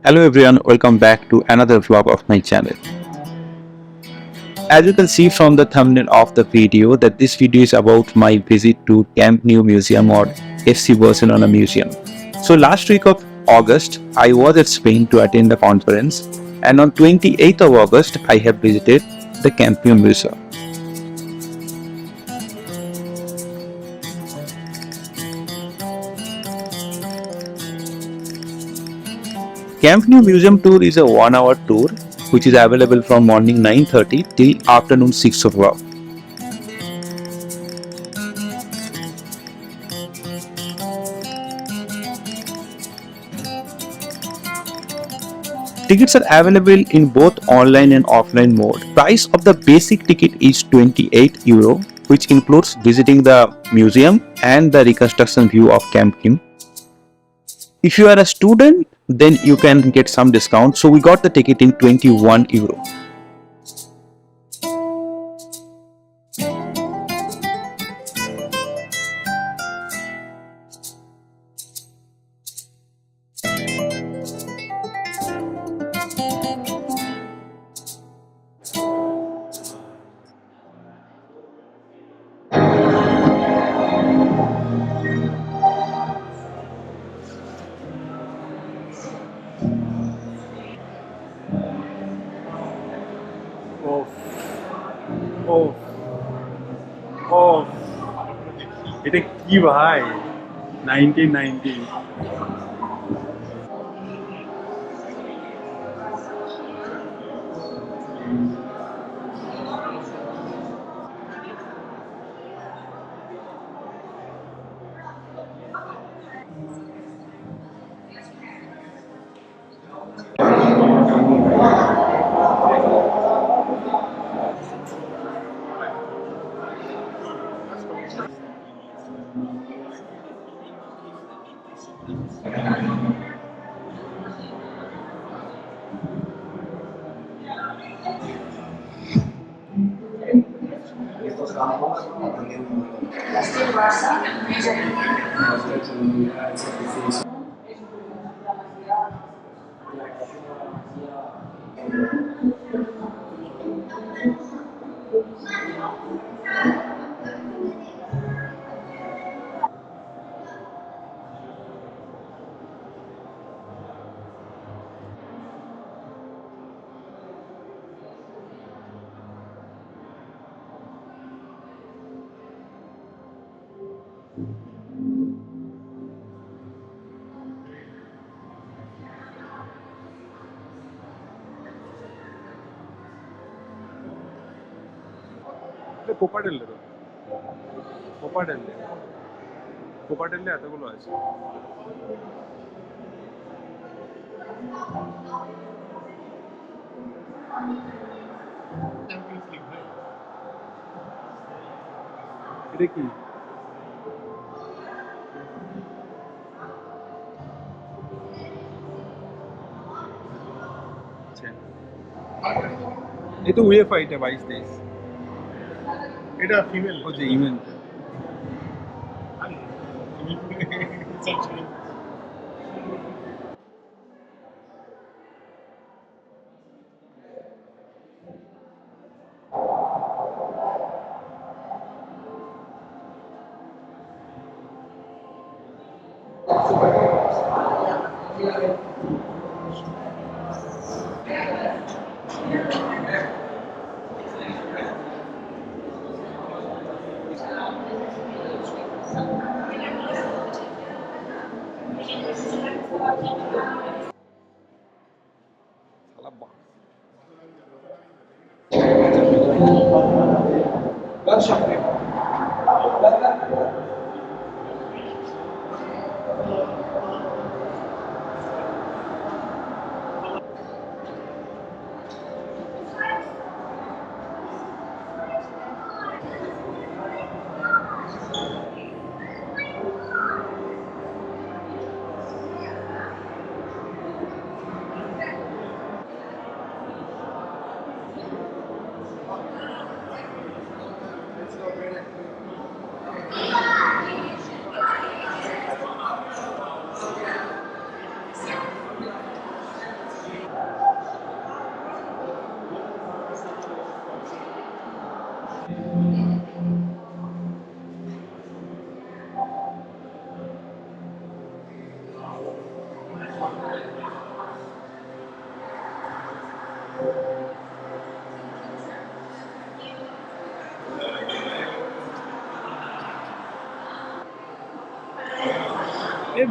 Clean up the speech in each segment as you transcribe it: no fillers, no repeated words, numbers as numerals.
Hello everyone, welcome back to another vlog of my channel. As you can see from the thumbnail of the video that this video is about my visit to Camp Nou Museum or FC Barcelona Museum. So last week of August, I was at Spain to attend the conference, and on 28th of August, I have visited the Camp Nou Museum. Camp Nou Museum tour is a 1-hour tour which is available from morning 9:30 till afternoon 6 o'clock. Tickets are available in both online and offline mode. Price of the basic ticket is €28, which includes visiting the museum and the reconstruction view of Camp Nou. If you are a student, then you can get some discount. So we got the ticket in €21. Off, off, off. এটা কি ভাই 1990 কোপাটেলে তো কোপাটেলে কোপাটেলে এতগুলো আছে এটা কি আচ্ছা এই তো উয়েফা এটা 22-23 এটা ফিমেল ও যে event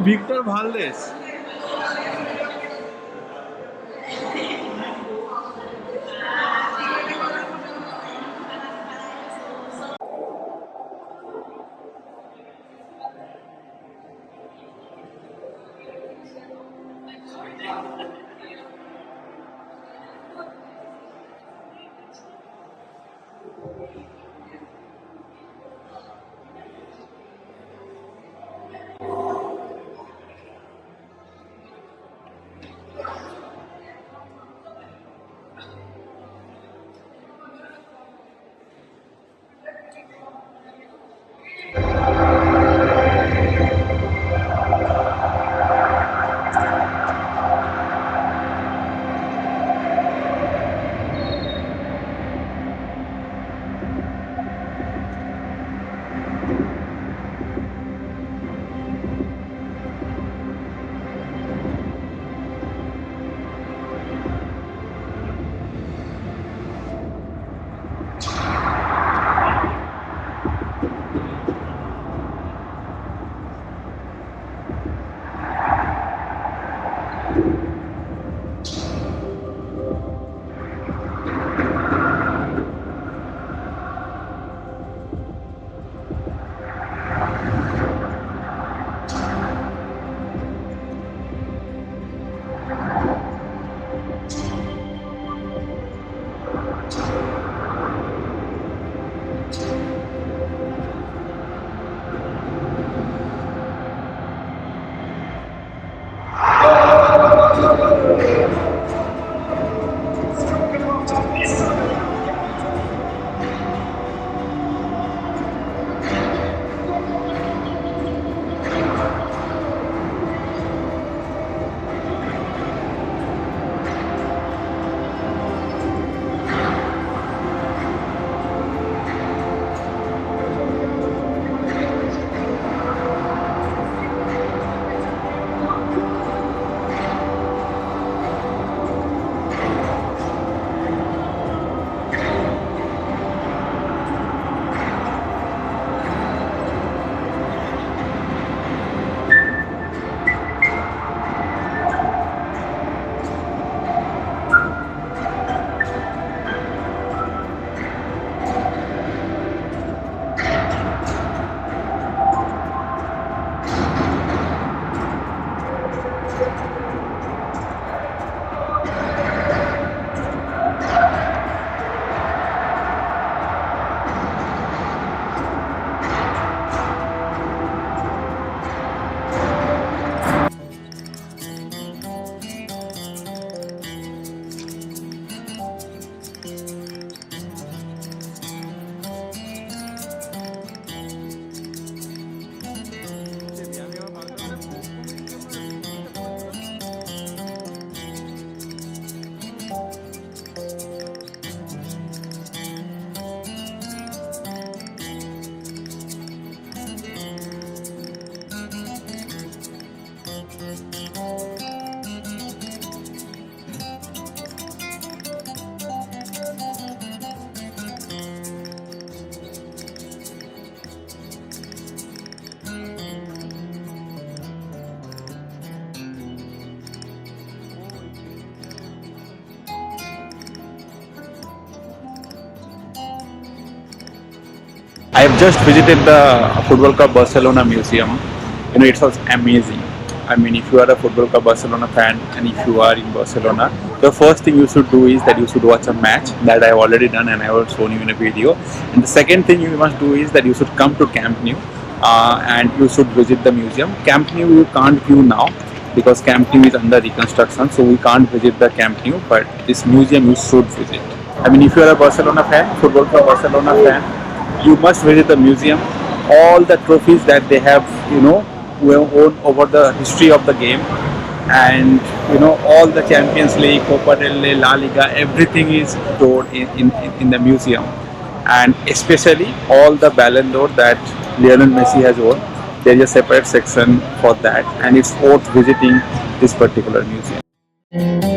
Victor Valdez. I have just visited the Football Club Barcelona museum. It was amazing. I mean, if you are a Football Club Barcelona fan and if you are in Barcelona, the first thing you should do is that you should watch a match that I have already done and I have shown you in a video. And the second thing you must do is that you should come to Camp Nou and you should visit the museum. Camp Nou you can't view now because Camp Nou is under reconstruction, so we can't visit the Camp Nou. But this museum you should visit. I mean, if you are a Barcelona fan, Football Club Barcelona fan, you must visit the museum. All the trophies that they have, won over the history of the game, and all the Champions League, Copa del Rey, La Liga, everything is stored in the museum. and especially all the Ballon d'Or that Lionel Messi has won. There is a separate section for that, and it's worth visiting this particular museum.